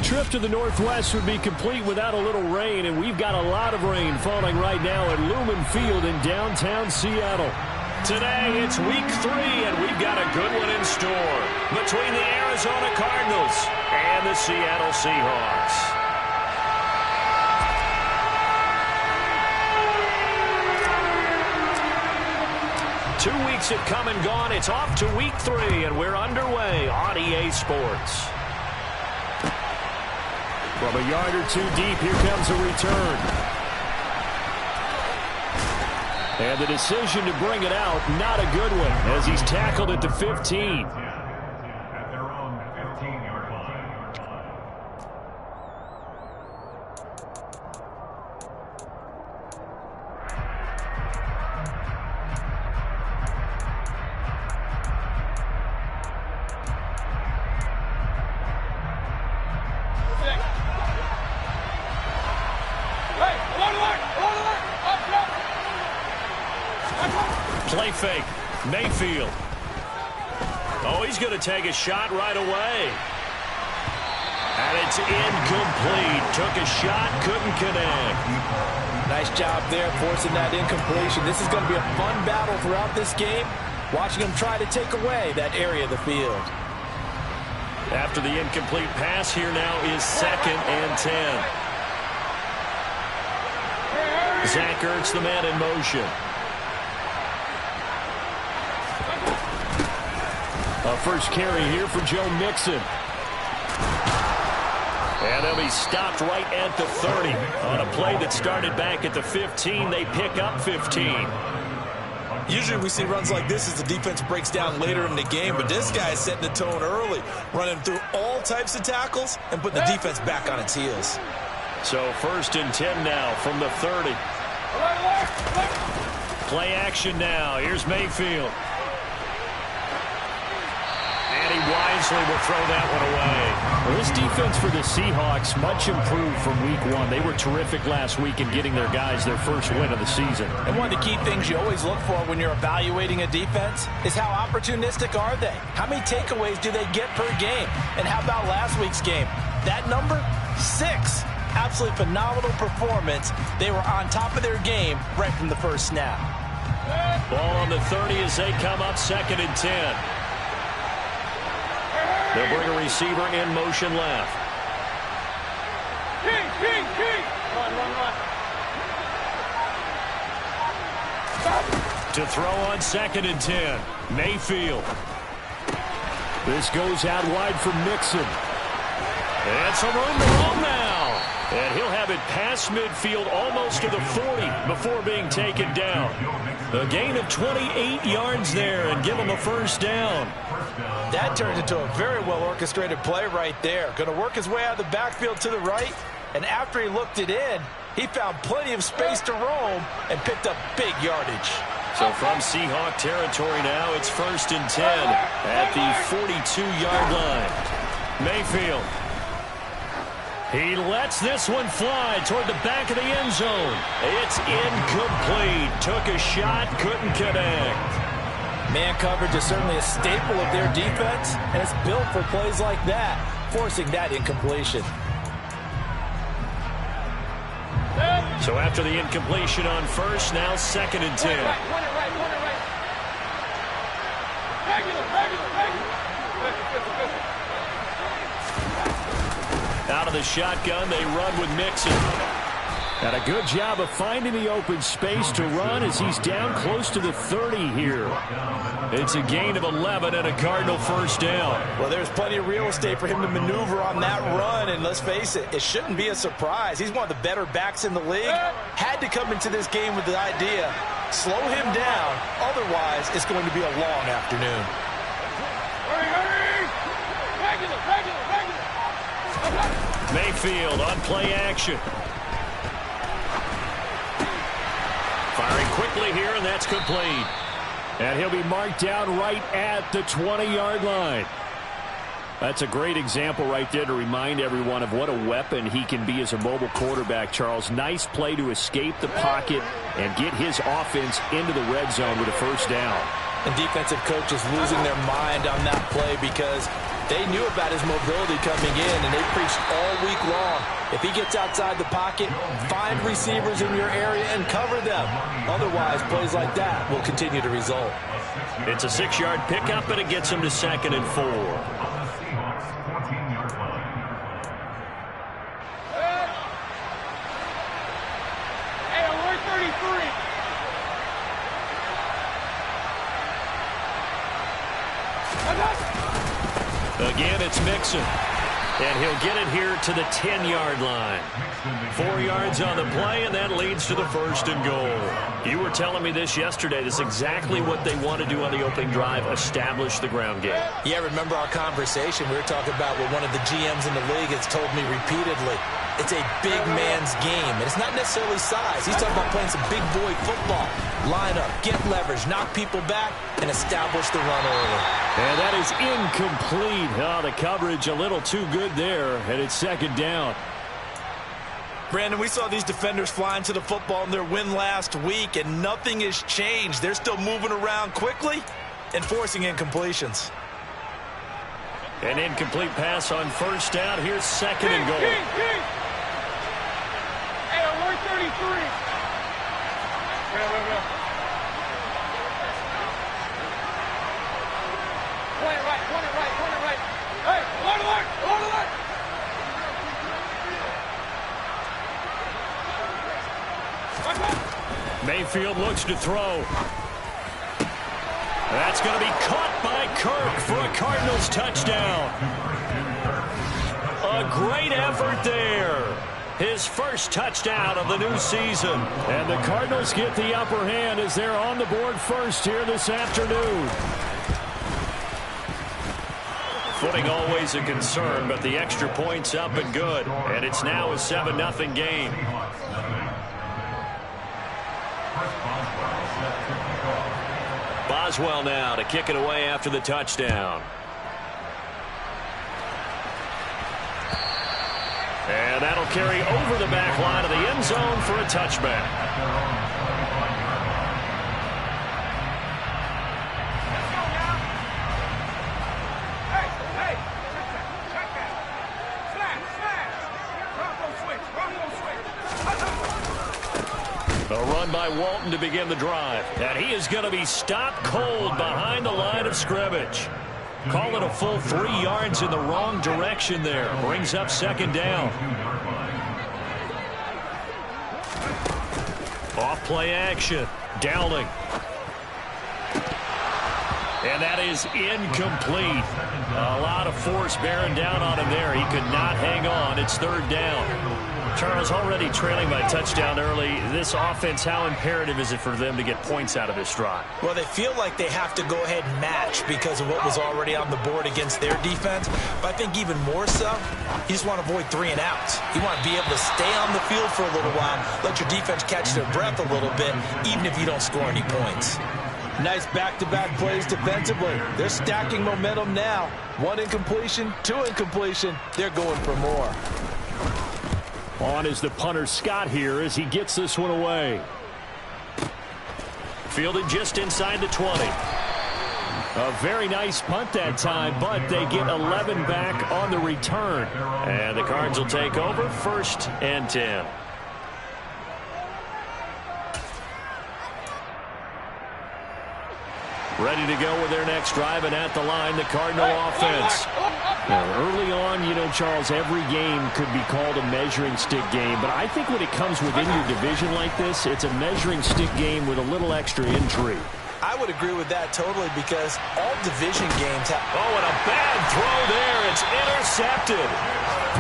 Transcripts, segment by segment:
trip to the Northwest would be complete without a little rain, and we've got a lot of rain falling right now at Lumen Field in downtown Seattle. Today, it's week 3, and we've got a good one in store between the Arizona Cardinals and the Seattle Seahawks. 2 weeks have come and gone. It's off to week 3, and we're underway on EA Sports. From a yard or two deep, here comes a return. And the decision to bring it out, not a good one, as he's tackled at the 15. Play fake. Mayfield. Oh, he's going to take a shot right away. And it's incomplete. Took a shot, couldn't connect. Nice job there forcing that incompletion. This is going to be a fun battle throughout this game. Watching him try to take away that area of the field. After the incomplete pass, here now is 2nd and 10. Zach Ertz, the man in motion. A first carry here for Joe Mixon. And they'll be stopped right at the 30. On a play that started back at the 15, they pick up 15. Usually we see runs like this as the defense breaks down later in the game, but this guy is setting the tone early, running through all types of tackles and putting the defense back on its heels. So 1st and 10 now from the 30. Play action now. Here's Mayfield. And he wisely will throw that one away. Well, this defense for the Seahawks much improved from week 1. They were terrific last week in getting their guys their first win of the season. And one of the key things you always look for when you're evaluating a defense is how opportunistic are they? How many takeaways do they get per game? And how about last week's game? That number? 6. Absolutely phenomenal performance. They were on top of their game right from the first snap. Ball on the 30 as they come up 2nd and 10. They'll bring a receiver in motion left. To throw on 2nd and 10. Mayfield. This goes out wide for Mixon. And some room to roam now. And he'll have it past midfield almost to the 40 before being taken down. A gain of 28 yards there and give him a first down. That turned into a very well-orchestrated play right there. Going to work his way out of the backfield to the right. And after he looked it in, he found plenty of space to roam and picked up big yardage. So from Seahawk territory now, it's 1st and 10 at the 42-yard line. Mayfield. He lets this one fly toward the back of the end zone. It's incomplete. Took a shot, couldn't connect. Man coverage is certainly a staple of their defense, and it's built for plays like that, forcing that incompletion. So after the incompletion on 1st, now 2nd and 10. Out of the shotgun, they run with Mixon. And a good job of finding the open space to run as he's down close to the 30 here. It's a gain of 11 and a Cardinal first down. Well, there's plenty of real estate for him to maneuver on that run, and let's face it, it shouldn't be a surprise. He's one of the better backs in the league. Had to come into this game with the idea, slow him down, otherwise it's going to be a long afternoon. Mayfield on play action. Firing quickly here, and that's complete. And he'll be marked down right at the 20-yard line. That's a great example right there to remind everyone of what a weapon he can be as a mobile quarterback, Charles. Nice play to escape the pocket and get his offense into the red zone with a first down. And defensive coaches losing their mind on that play because They knew about his mobility coming in, and they preached all week long. If he gets outside the pocket, find receivers in your area and cover them. Otherwise, plays like that will continue to result. It's a 6-yard pickup, and it gets him to 2nd and 4. Hey, alert 33. Again, it's Mixon. And he'll get it here to the 10-yard line. 4 yards on the play, and that leads to the 1st and goal. You were telling me this yesterday. This is exactly what they want to do on the opening drive, establish the ground game. Yeah, remember our conversation? We were talking about what one of the GMs in the league has told me repeatedly. It's a big man's game, and it's not necessarily size. He's talking about playing some big boy football. Line up, get leverage, knock people back, and establish the run early. And that is incomplete. Oh, the coverage a little too good there, and it's 2nd down. Brandon, we saw these defenders flying to the football in their win last week, and nothing has changed. They're still moving around quickly and forcing incompletions. An incomplete pass on 1st down. Here's 2nd and goal. Hey, alert 33. Point it right. Hey, alert. Mayfield looks to throw. That's going to be caught by Kirk for a Cardinals touchdown. A great effort there. His first touchdown of the new season. And the Cardinals get the upper hand as they're on the board first here this afternoon. Footing always a concern, but the extra point's up and good. And it's now a 7-0 game. Boswell now to kick it away after the touchdown. And that'll carry over the back line of the end zone for a touchback. Hey, check that. Slash. A run by Walton to begin the drive. And he is going to be stopped cold behind the line of scrimmage. Call it a full 3 yards in the wrong direction there. Brings up 2nd down. Off play action. Dowling. And that is incomplete. A lot of force bearing down on him there. He could not hang on. It's 3rd down. Charles, already trailing by touchdown early. This offense, how imperative is it for them to get points out of this drive? Well, they feel like they have to go ahead and match because of what was already on the board against their defense. But I think even more so, you just want to avoid 3 and outs. You want to be able to stay on the field for a little while, let your defense catch their breath a little bit, even if you don't score any points. Nice back-to-back plays defensively. They're stacking momentum now. 1 incompletion, 2 incompletion. They're going for more. On is the punter Scott here as he gets this one away. Fielded just inside the 20. A very nice punt that time, but they get 11 back on the return. And the Cards will take over 1st and 10. Ready to go with their next drive, and at the line, the Cardinal offense. Now, early on, you know, Charles, every game could be called a measuring stick game, but I think when it comes within your division like this, it's a measuring stick game with a little extra intrigue. I would agree with that totally because all division games have... Oh, and a bad throw there. It's intercepted.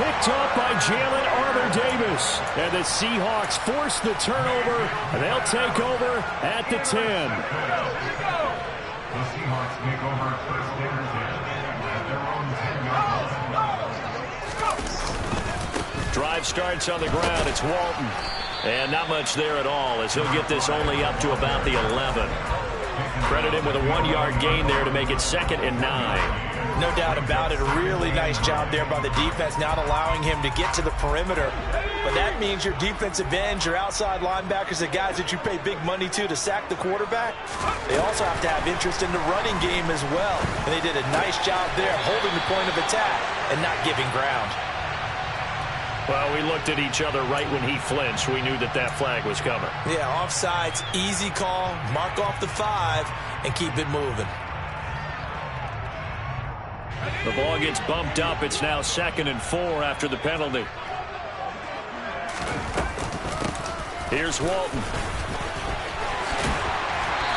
Picked up by Jalen Armour-Davis. And the Seahawks force the turnover, and they'll take over at the 10. The Seahawks take over first interception at their own 10 yards. Drive starts on the ground. It's Walton. And not much there at all as he'll get this only up to about the 11. Credit him with a 1-yard gain there to make it 2nd and 9. No doubt about it. A really nice job there by the defense, not allowing him to get to the perimeter but that means your defensive ends, your outside linebackers, the guys that you pay big money to sack the quarterback, they also have to have interest in the running game as well. And they did a nice job there holding the point of attack and not giving ground. Well, we looked at each other right when he flinched. We knew that that flag was coming. Yeah, offsides, easy call, mark off the 5, and keep it moving. The ball gets bumped up. It's now 2nd and 4 after the penalty. Here's Walton.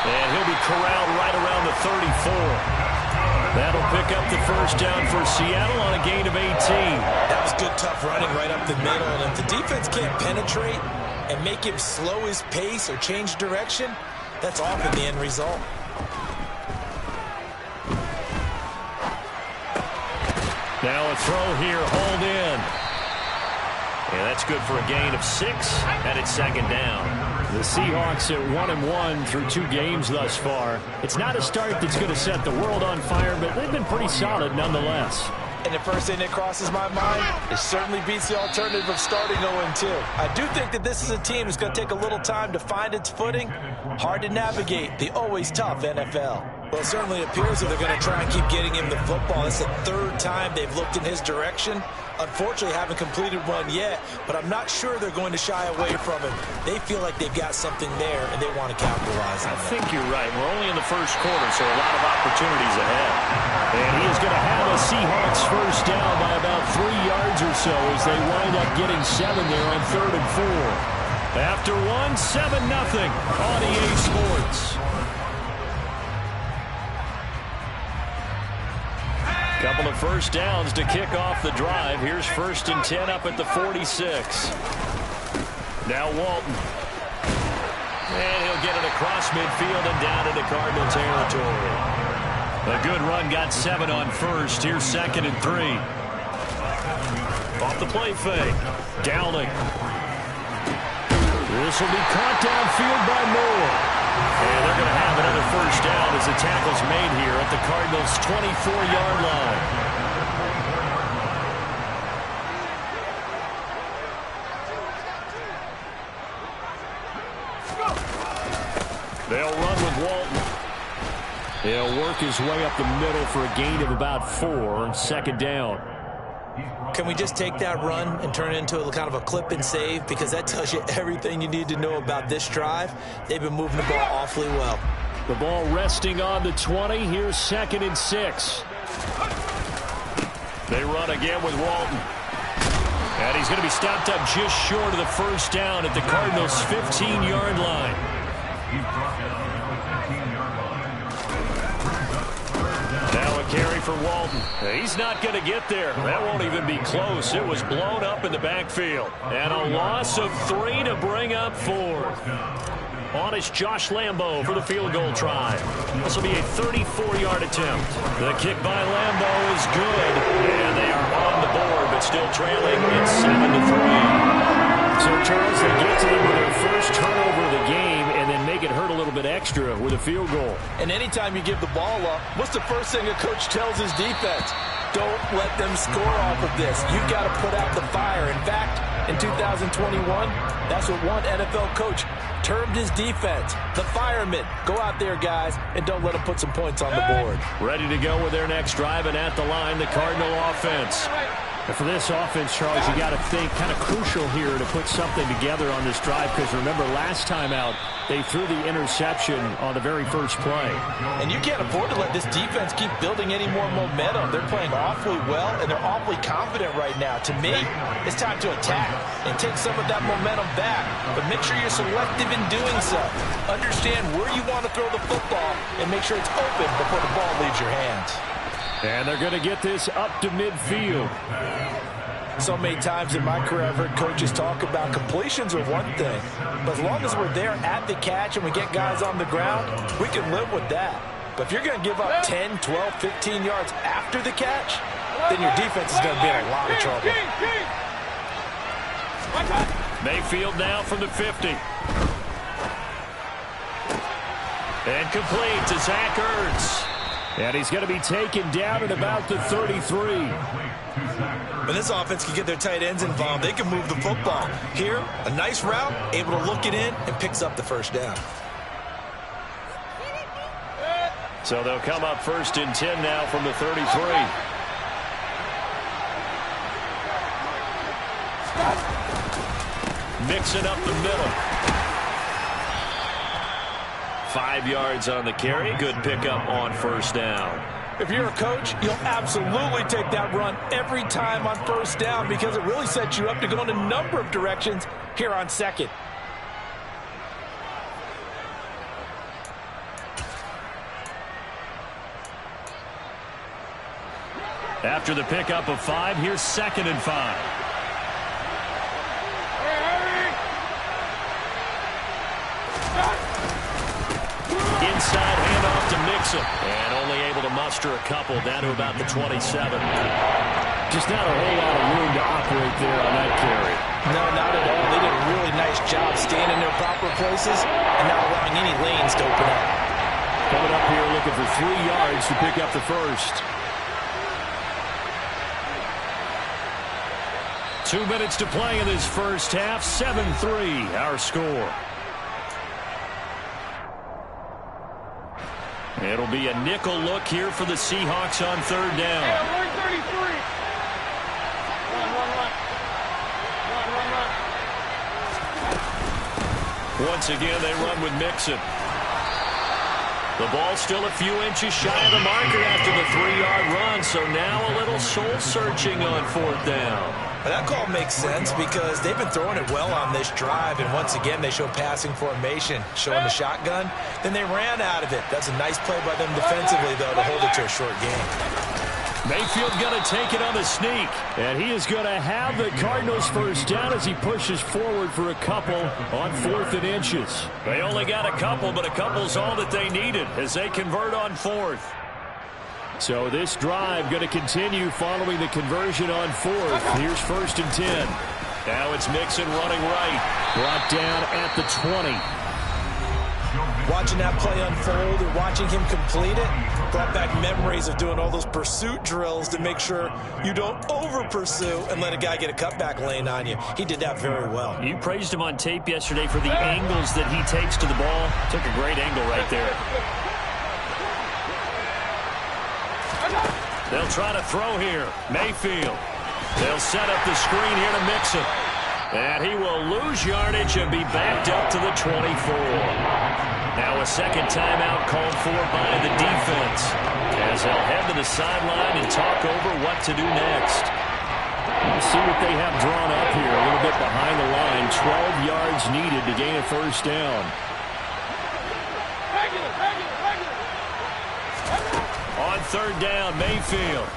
And he'll be corralled right around the 34. That'll pick up the first down for Seattle on a gain of 18. That was good, tough running right up the middle. And if the defense can't penetrate and make him slow his pace or change direction, that's often the end result. Now a throw here, hauled in. Yeah, that's good for a gain of 6, and it's 2nd down. The Seahawks at 1-1 through 2 games thus far. It's not a start that's going to set the world on fire, but they've been pretty solid nonetheless. And the first thing that crosses my mind, it certainly beats the alternative of starting 0-2. I do think that this is a team that's going to take a little time to find its footing. Hard to navigate the always tough NFL. Well, it certainly appears that they're going to try and keep getting him the football. It's the 3rd time they've looked in his direction. Unfortunately, haven't completed one yet, but I'm not sure they're going to shy away from him. They feel like they've got something there, and they want to capitalize on it. I think you're right. We're only in the first quarter, so a lot of opportunities ahead. And he is going to have a Seahawks first down by about 3 yards or so as they wind up getting 7 there on 3rd and 4. After 1, 7-0 on EA Sports. Couple of first downs to kick off the drive. Here's 1st and 10 up at the 46. Now Walton. And he'll get it across midfield and down into Cardinal territory. A good run, got 7 on 1st. Here's 2nd and 3. Off the play fake. Downing. This will be caught downfield by Moore. And they're going to have another first down as the tackle's made here at the Cardinals' 24-yard line. They'll run with Walton. He'll work his way up the middle for a gain of about 4, 2nd down. Can we just take that run and turn it into a kind of a clip and save? Because that tells you everything you need to know about this drive. They've been moving the ball awfully well. The ball resting on the 20. Here's 2nd and 6. They run again with Walton. And he's going to be stopped up just short of the first down at the Cardinals' 15-yard line. Now a carry for Walton. He's not going to get there. That won't even be close. It was blown up in the backfield. And a loss of 3 to bring up 4. On is Josh Lambo for the field goal try. This will be a 34-yard attempt. The kick by Lambo is good. And they are on the board, but still trailing. It's 7-3. So, Charles, they get to them with their first turnover of the game and then make it hurt a little bit extra with a field goal. And anytime you give the ball up, what's the first thing a coach tells his defense? Don't let them score off of this. You've got to put out the fire. In fact, in 2021, that's what one NFL coach termed his defense. The firemen. Go out there, guys, and don't let them put some points on the board. Ready to go with their next drive, and at the line, the Cardinal offense. And for this offense, Charles, you got to think kind of crucial here to put something together on this drive, because remember, last time out, they threw the interception on the very first play. And you can't afford to let this defense keep building any more momentum. They're playing awfully well, and they're awfully confident right now. To me, it's time to attack and take some of that momentum back. But make sure you're selective in doing so. Understand where you want to throw the football and make sure it's open before the ball leaves your hands. And they're going to get this up to midfield. So many times in my career, I've heard coaches talk about completions are one thing. But as long as we're there at the catch and we get guys on the ground, we can live with that. But if you're going to give up 10, 12, 15 yards after the catch, then your defense is going to be in a lot of trouble. Mayfield now from the 50. And complete to Zach Ertz. And he's going to be taken down at about the 33. When this offense can get their tight ends involved, they can move the football. Here, a nice route, able to look it in, and picks up the first down. So they'll come up 1st and 10 now from the 33. Mixing up the middle. 5 yards on the carry. Good pickup on 1st down. If you're a coach, you'll absolutely take that run every time on 1st down because it really sets you up to go in a number of directions here on 2nd. After the pickup of 5, here's 2nd and 5. Inside handoff to Mixon. And only able to muster a couple down to about the 27. Just not a whole lot of room to operate there on that carry. No, not at all. They did a really nice job staying in their proper places and not allowing any lanes to open up. Coming up here looking for 3 yards to pick up the first. 2 minutes to play in this first half. 7-3 our score. It'll be a nickel look here for the Seahawks on 3rd down. Hey, 133. Run. Once again, they run with Mixon. The ball still a few inches shy of the marker after the 3-yard run, so now a little soul-searching on 4th down. That call makes sense because they've been throwing it well on this drive, and once again they show passing formation, showing the shotgun. Then they ran out of it. That's a nice play by them defensively, though, to hold it to a short game. Mayfield going to take it on the sneak. And he is going to have the Cardinals 1st down as he pushes forward for a couple on 4th and inches. They only got a couple, but a couple's all that they needed as they convert on 4th. So this drive going to continue following the conversion on 4th. Here's 1st and 10. Now it's Mixon running right. Brought down at the 20. Watching that play unfold and watching him complete it brought back memories of doing all those pursuit drills to make sure you don't over-pursue and let a guy get a cutback lane on you. He did that very well. You praised him on tape yesterday for the angles that he takes to the ball. Took a great angle right there. They'll try to throw here. Mayfield. They'll set up the screen here to Mixon. And he will lose yardage and be backed up to the 24. Now a second timeout called for by the defense as they'll head to the sideline and talk over what to do next. We'll see what they have drawn up here a little bit behind the line. 12 yards needed to gain a 1st down. On 3rd down, Mayfield.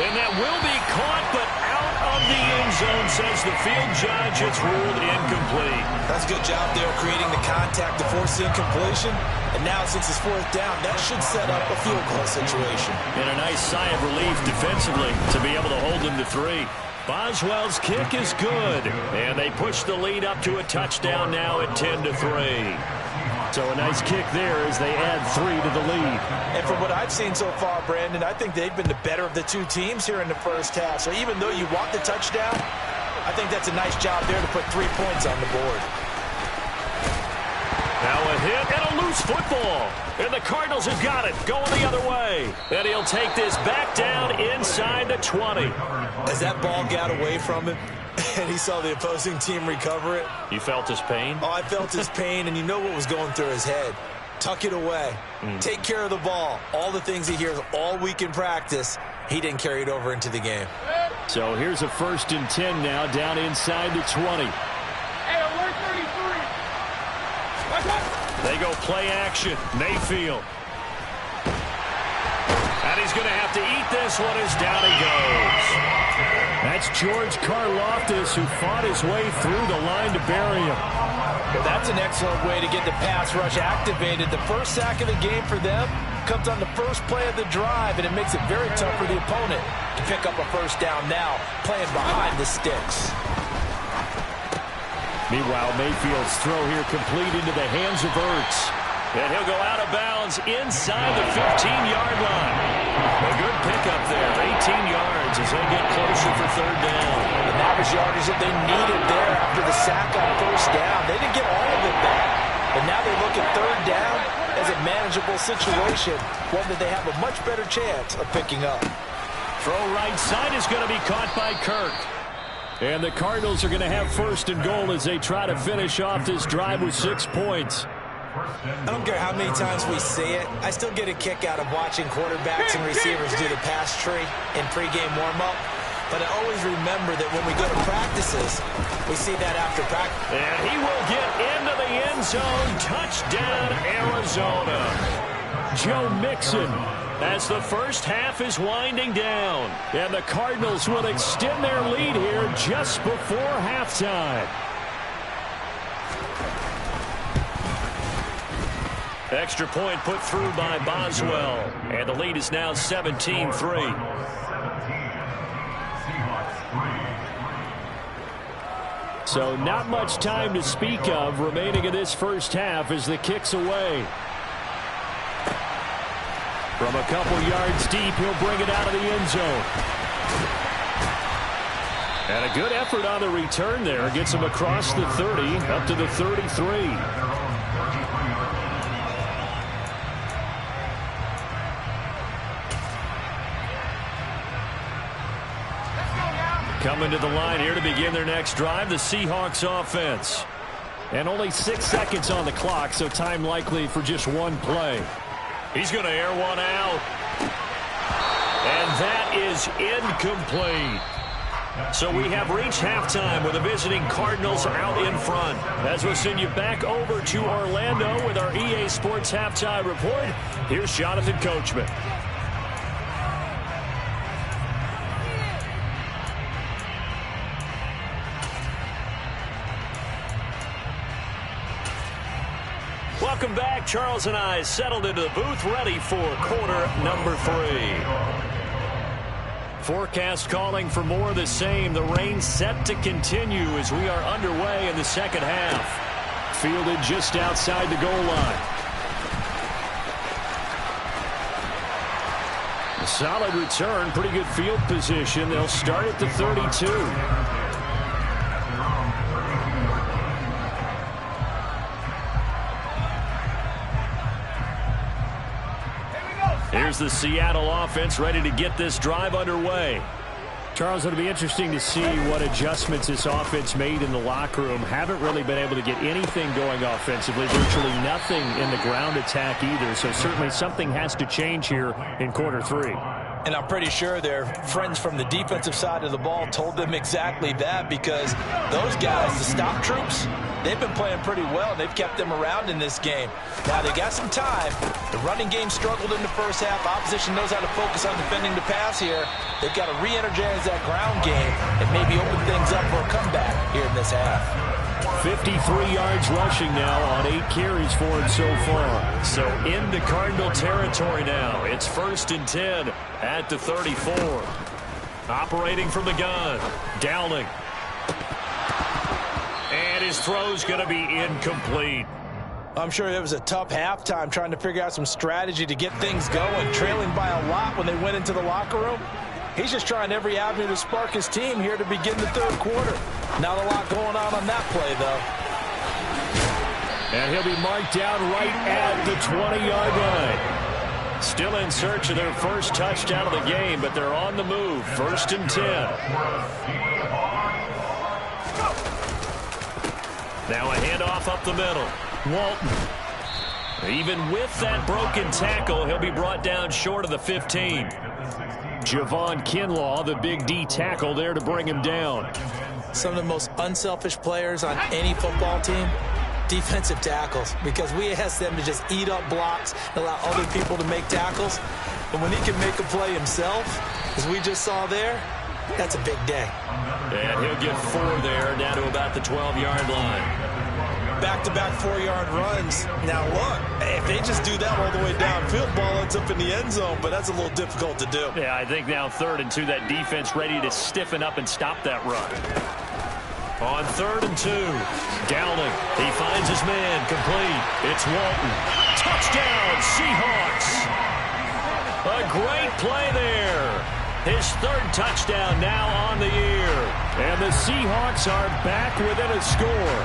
And that will be caught, but out of the end zone, says the field judge. It's ruled incomplete. That's a good job there creating the contact to force the incompletion. And now since it's 4th down, that should set up a field goal situation. And a nice sigh of relief defensively to be able to hold them to 3. Boswell's kick is good. And they push the lead up to a touchdown now at 10-3. So a nice kick there as they add 3 to the lead. And from what I've seen so far, Brandon, I think they've been the better of the two teams here in the first half. So even though you want the touchdown, I think that's a nice job there to put 3 points on the board. Now a hit and a loose football. And the Cardinals have got it going the other way. And he'll take this back down inside the 20. As that ball got away from him, and he saw the opposing team recover it. You felt his pain? Oh, I felt his pain, and you know what was going through his head. Tuck it away. Take care of the ball. All the things he hears all week in practice, he didn't carry it over into the game. So here's a 1st and 10 now down inside the 20. Hey, 133. They go play action. Mayfield. And he's going to have to eat this one as down he goes. That's George Karlaftis, who fought his way through the line to bury him. Well, that's an excellent way to get the pass rush activated. The first sack of the game for them comes on the first play of the drive, and it makes it very tough for the opponent to pick up a 1st down now, playing behind the sticks. Meanwhile, Mayfield's throw here complete into the hands of Ertz. And he'll go out of bounds inside the 15-yard line. A good pickup there, 18 yards as they get closer for third down. An average yardage that they needed there after the sack on first down. They didn't get all of it back. But now they look at third down as a manageable situation, one that they have a much better chance of picking up. Throw right side is going to be caught by Kirk. And the Cardinals are going to have first and goal as they try to finish off this drive with 6 points. I don't care how many times we see it. I still get a kick out of watching quarterbacks and receivers do the pass tree in pregame warm-up. But I always remember that when we go to practices, we see that after practice. And he will get into the end zone. Touchdown, Arizona. Joe Mixon as the first half is winding down. And the Cardinals will extend their lead here just before halftime. Extra point put through by Boswell. And the lead is now 17-3. So not much time to speak of remaining in this first half as the kick's away. From a couple yards deep, he'll bring it out of the end zone. And a good effort on the return there. Gets him across the 30, up to the 33. Coming to the line here to begin their next drive, the Seahawks offense. And only 6 seconds on the clock, so time likely for just one play. He's going to air one out. And that is incomplete. So we have reached halftime with the visiting Cardinals out in front. As we'll send you back over to Orlando with our EA Sports Halftime Report, here's Jonathan Coachman. Welcome back. Charles and I settled into the booth, ready for quarter number 3. Forecast calling for more of the same. The rain set to continue as we are underway in the second half. Fielded just outside the goal line. A solid return, pretty good field position. They'll start at the 32. Here's the Seattle offense ready to get this drive underway. Charles, it'll be interesting to see what adjustments this offense made in the locker room. Haven't really been able to get anything going offensively. Virtually nothing in the ground attack either. So certainly something has to change here in quarter 3. And I'm pretty sure their friends from the defensive side of the ball told them exactly that, because those guys, the stop troops, they've been playing pretty well. They've kept them around in this game. Now, they got some time. The running game struggled in the first half. Opposition knows how to focus on defending the pass here. They've got to re-energize that ground game and maybe open things up for a comeback here in this half. 53 yards rushing now on 8 carries for him so far. So into Cardinal territory now. It's 1st and 10 at the 34. Operating from the gun. Dowling. And his throw's going to be incomplete. I'm sure it was a tough halftime trying to figure out some strategy to get things going. Trailing by a lot when they went into the locker room. He's just trying every avenue to spark his team here to begin the third quarter. Not a lot going on that play, though. And he'll be marked down right at the 20-yard line. Still in search of their first touchdown of the game, but they're on the move. 1st and 10. Now a handoff up the middle. Walton. Even with that broken tackle, he'll be brought down short of the 15. Javon Kinlaw, the big D tackle there to bring him down. Some of the most unselfish players on any football team, defensive tackles, because we ask them to just eat up blocks and allow other people to make tackles. And when he can make a play himself, as we just saw there, that's a big day. And he'll get 4 there, down to about the 12-yard line. Back-to-back 4-yard runs. Now, look, if they just do that all the way downfield, ball ends up in the end zone, but that's a little difficult to do. Yeah, I think now 3rd and 2, that defense ready to stiffen up and stop that run. On 3rd and 2. Downing. He finds his man. Complete. It's Walton. Touchdown, Seahawks. A great play there. His 3rd touchdown now on the year. And the Seahawks are back within a score.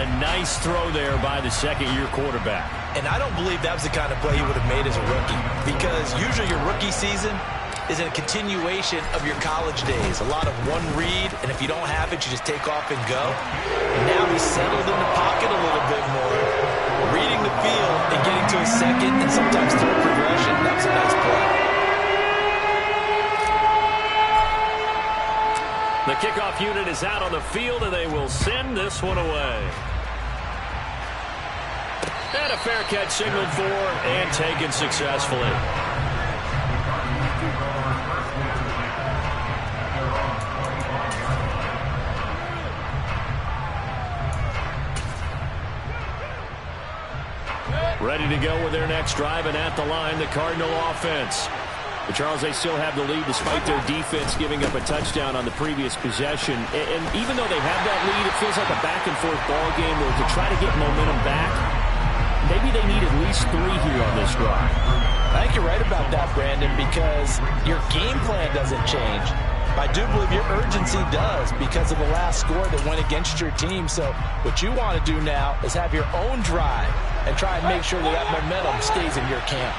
A nice throw there by the second-year quarterback. And I don't believe that was the kind of play he would have made as a rookie, because usually your rookie season is a continuation of your college days. A lot of one read, and if you don't have it, you just take off and go. And now he's settled in the pocket a little bit more, reading the field and getting to a second and sometimes third progression. That was a nice play. The kickoff unit is out on the field, and they will send this one away. And a fair catch signaled for and taken successfully. Ready to go with their next drive, and at the line, the Cardinal offense. But Charles, they still have the lead despite their defense giving up a touchdown on the previous possession. And even though they have that lead, it feels like a back-and-forth ball game where to try to get momentum back, maybe they need at least 3 here on this drive. I think you're right about that, Brandon, because your game plan doesn't change. I do believe your urgency does because of the last score that went against your team. So what you want to do now is have your own drive and try and make sure that momentum stays in your camp.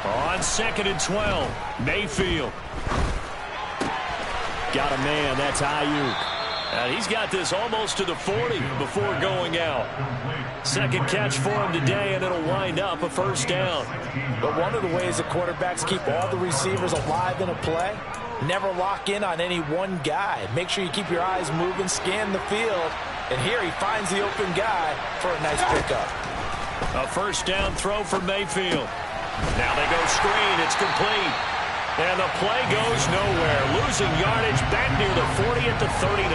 On 2nd and 12, Mayfield. Got a man, that's Ayuk. And he's got this almost to the 40 before going out. Second catch for him today, and it'll wind up a 1st down. But one of the ways the quarterbacks keep all the receivers alive in a play, never lock in on any one guy. Make sure you keep your eyes moving, scan the field, and here he finds the open guy for a nice pickup. A 1st down throw for Mayfield. Now they go screen. It's complete. And the play goes nowhere. Losing yardage back near the 40 at the 39.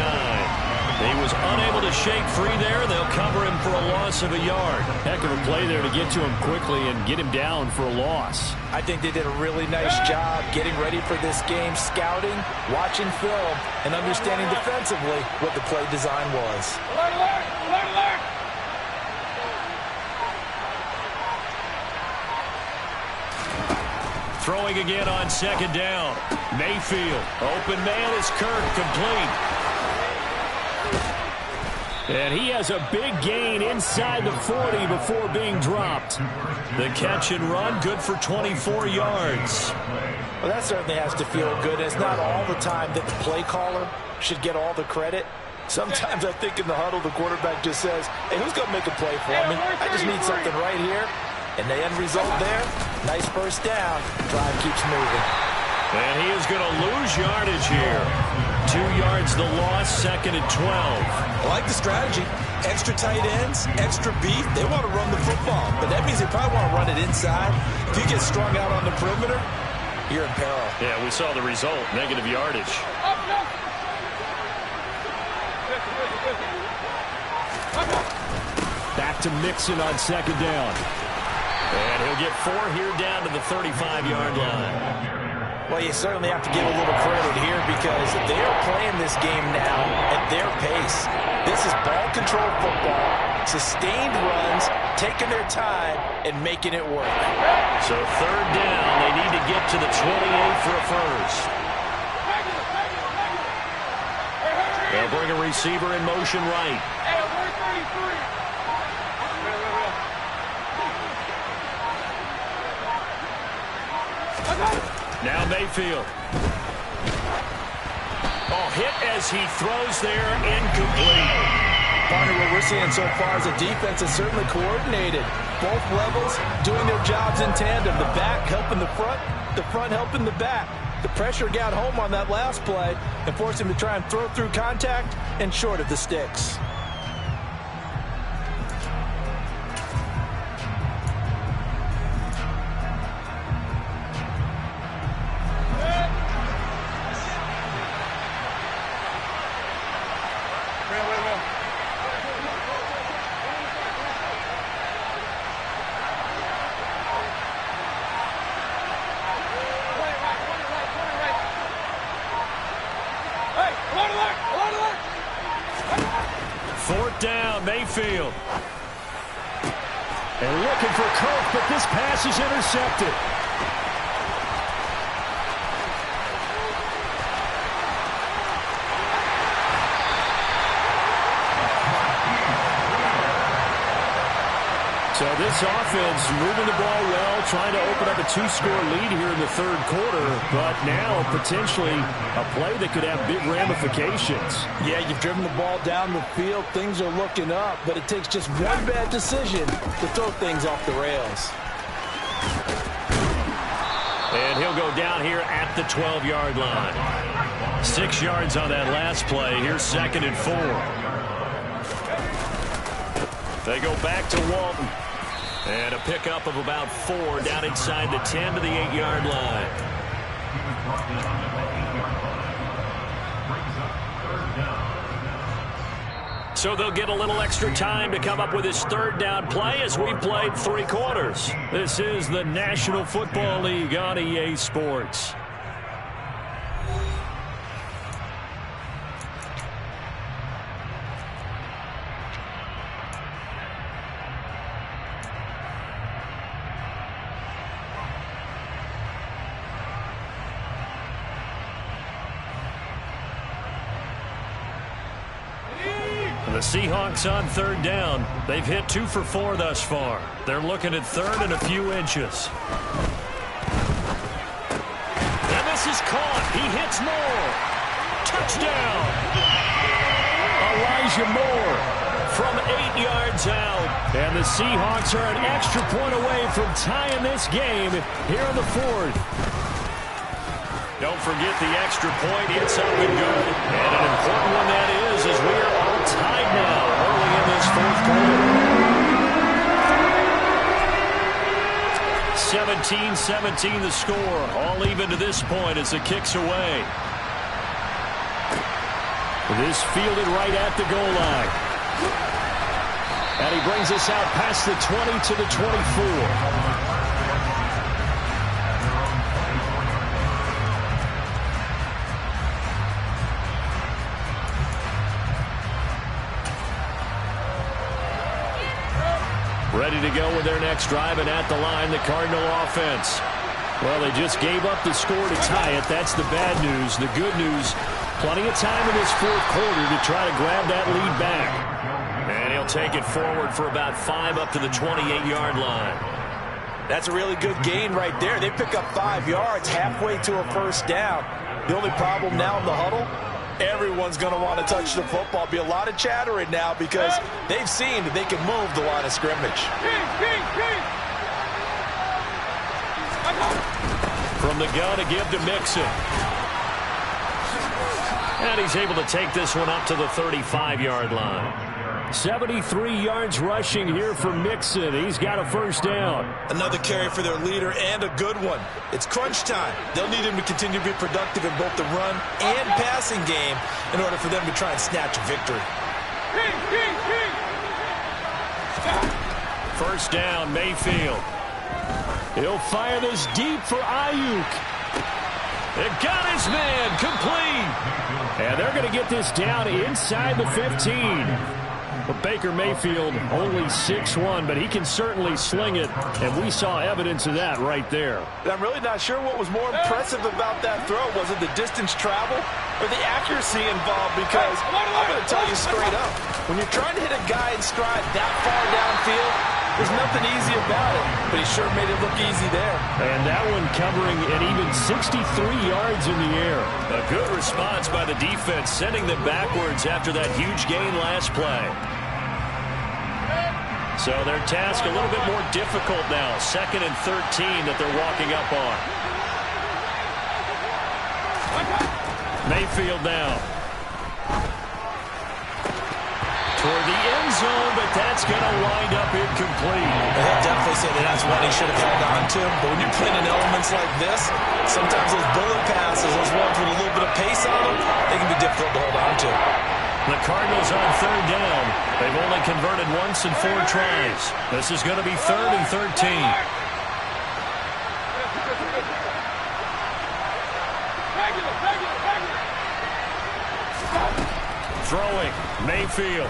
He was unable to shake free there. They'll cover him for a loss of a yard. Heck of a play there to get to him quickly and get him down for a loss. I think they did a really nice job getting ready for this game, scouting, watching film, and understanding defensively what the play design was. Throwing again on 2nd down. Mayfield. Open man is Kirk, complete. And he has a big gain inside the 40 before being dropped. The catch and run, good for 24 yards. Well, that certainly has to feel good. It's not all the time that the play caller should get all the credit. Sometimes I think in the huddle, the quarterback just says, hey, who's going to make a play for me? I just need something right here. And the end result there, nice 1st down. Drive keeps moving. And he is going to lose yardage here. 2 yards the loss, 2nd and 12. I like the strategy. Extra tight ends, extra beef. They want to run the football, but that means they probably want to run it inside. If you get strung out on the perimeter, you're in peril. Yeah, we saw the result, negative yardage. Back to Mixon on 2nd down. And he'll get 4 here down to the 35-yard line. Well, you certainly have to give a little credit here because they are playing this game now at their pace. This is ball control football, sustained runs, taking their time, and making it work. So 3rd down, they need to get to the 28 for a 1st. They'll bring a receiver in motion right. Now Mayfield. Oh, hit as he throws there, incomplete. Partner, what we're seeing so far is a defense that's certainly coordinated. Both levels doing their jobs in tandem. The back helping the front helping the back. The pressure got home on that last play and forced him to try and throw through contact and short of the sticks. Mayfield. And looking for Kirk, but this pass is intercepted. So this offense moving the ball well, trying to open up a two-score lead here in the third quarter, but now potentially a play that could have big ramifications. Yeah, you've driven the ball down the field. Things are looking up, but it takes just one bad decision to throw things off the rails. And he'll go down here at the 12-yard line. 6 yards on that last play. Here's 2nd and 4. They go back to Walton. And a pickup of about 4 down inside the 10 to the 8-yard line. So they'll get a little extra time to come up with his 3rd down play as we've played 3 quarters. This is the National Football League on EA Sports. The Seahawks on 3rd down. They've hit 2 for 4 thus far. They're looking at 3rd and a few inches. And this is caught. He hits Moore. Touchdown. Elijah Moore from 8 yards out. And the Seahawks are an extra point away from tying this game here in the 4th. Don't forget the extra point. It's up and good. And an important one that is, as we are all tied now early in this 4th quarter. 17-17 the score. All even to this point as the kick's away. This fielded right at the goal line. And he brings us out past the 20 to the 24. Ready to go with their next drive, and at the line, the Cardinal offense. Well, they just gave up the score to tie it. That's the bad news. The good news, plenty of time in this 4th quarter to try to grab that lead back. And he'll take it forward for about 5 up to the 28-yard line. That's a really good gain right there. They pick up 5 yards halfway to a 1st down. The only problem now in the huddle, everyone's going to want to touch the football. Be a lot of chattering now because they've seen that they can move the line of scrimmage. From the gun to give to Mixon. And he's able to take this one up to the 35-yard line. 73 yards rushing here for Mixon. He's got a 1st down. Another carry for their leader and a good one. It's crunch time. They'll need him to continue to be productive in both the run and passing game in order for them to try and snatch a victory. 1st down, Mayfield. He'll fire this deep for Ayuk. It got his man complete. And they're going to get this down inside the 15. But Baker Mayfield only 6'1", but he can certainly sling it, and we saw evidence of that right there. And I'm really not sure what was more impressive about that throw. Was it the distance travel or the accuracy involved? Because I'm going to tell you straight up, when you're trying to hit a guy in stride that far downfield, there's nothing easy about it, but he sure made it look easy there. And that one covering an even 63 yards in the air. A good response by the defense, sending them backwards after that huge gain last play. So their task a little bit more difficult now. 2nd and 13 that they're walking up on. Mayfield now. Toward the end zone, but that's going to wind up incomplete. I'll definitely say that that's one he should have held on to. But when you're playing in elements like this, sometimes those bullet passes, those ones with a little bit of pace on them, they can be difficult to hold on to. The Cardinals on 3rd down. They've only converted once in 4 tries. This is going to be 3rd and 13. Throwing, Mayfield.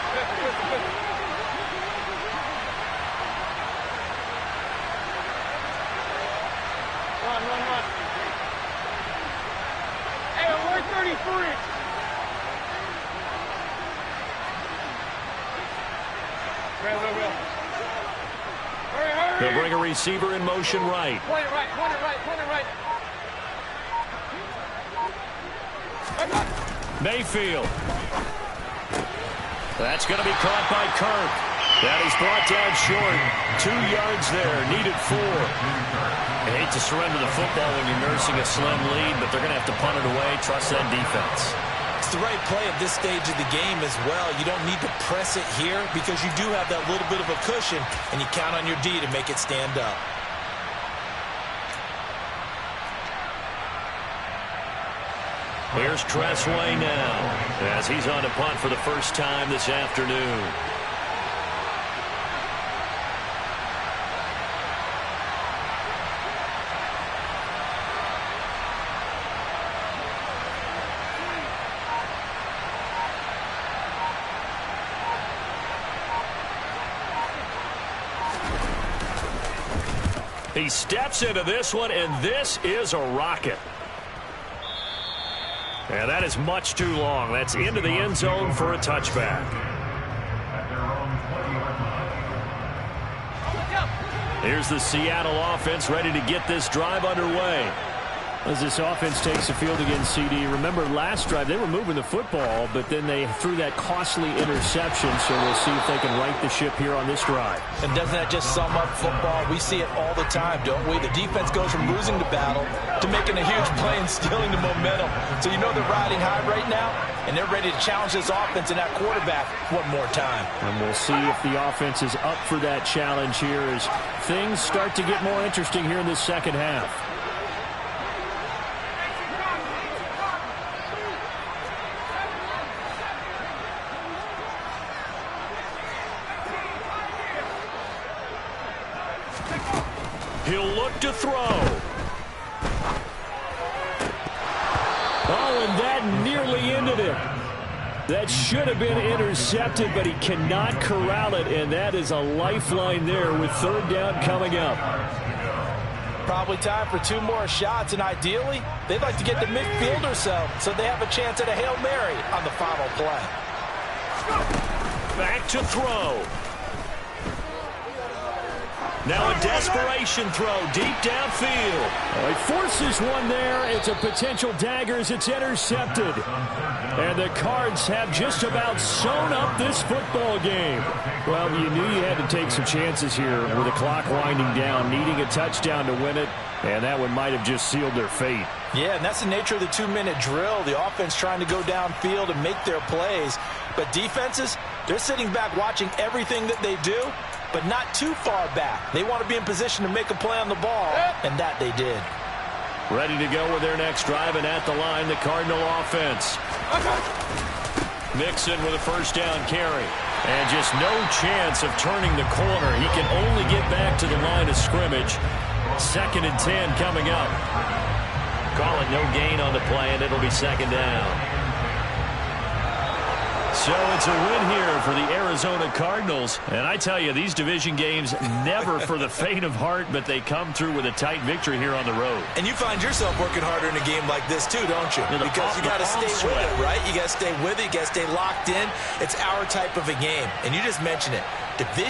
Run. Hey, alert 33. Will. Hurry. They'll bring a receiver in motion right. Point it right. Mayfield. That's going to be caught by Kirk. That is brought down short. 2 yards there, needed 4. I hate to surrender the football when you're nursing a slim lead, but they're going to have to punt it away. Trust that defense. It's the right play at this stage of the game as well. You don't need to press it here because you do have that little bit of a cushion, and you count on your D to make it stand up. Here's Tressway now as he's on to punt for the first time this afternoon. He steps into this one, and this is a rocket. And that is much too long. That's into the end zone for a touchback. Here's the Seattle offense ready to get this drive underway. As this offense takes the field against CD, remember last drive they were moving the football, but then they threw that costly interception, so we'll see if they can right the ship here on this drive. And doesn't that just sum up football? We see it all the time, don't we? The defense goes from losing the battle to making a huge play and stealing the momentum. So you know they're riding high right now, and they're ready to challenge this offense and that quarterback one more time. And we'll see if the offense is up for that challenge here as things start to get more interesting here in the second half. He'll look to throw. Oh, and that nearly ended it. That should have been intercepted, but he cannot corral it, and that is a lifeline there with third down coming up. Probably time for 2 more shots, and ideally, they'd like to get to midfield or so they have a chance at a Hail Mary on the final play. Back to throw. Now a desperation throw deep downfield. Oh, he forces one there. It's a potential dagger as it's intercepted. And the Cards have just about sewn up this football game. Well, you knew you had to take some chances here with the clock winding down, needing a touchdown to win it, and that one might have just sealed their fate. Yeah, and that's the nature of the 2-minute drill. The offense trying to go downfield and make their plays. But defenses, they're sitting back watching everything that they do, but not too far back. They want to be in position to make a play on the ball, and that they did. Ready to go with their next drive, and at the line, the Cardinal offense. Mixon with a first down carry. And just no chance of turning the corner. He can only get back to the line of scrimmage. 2nd and 10 coming up. Call it no gain on the play, and it'll be 2nd down. So it's a win here for the Arizona Cardinals. And I tell you, these division games never for the faint of heart, but they come through with a tight victory here on the road. And you find yourself working harder in a game like this too, don't you? Yeah, because you got to stay with it, right? You got to stay with it. You got to stay locked in. It's our type of a game. And you just mentioned it. Division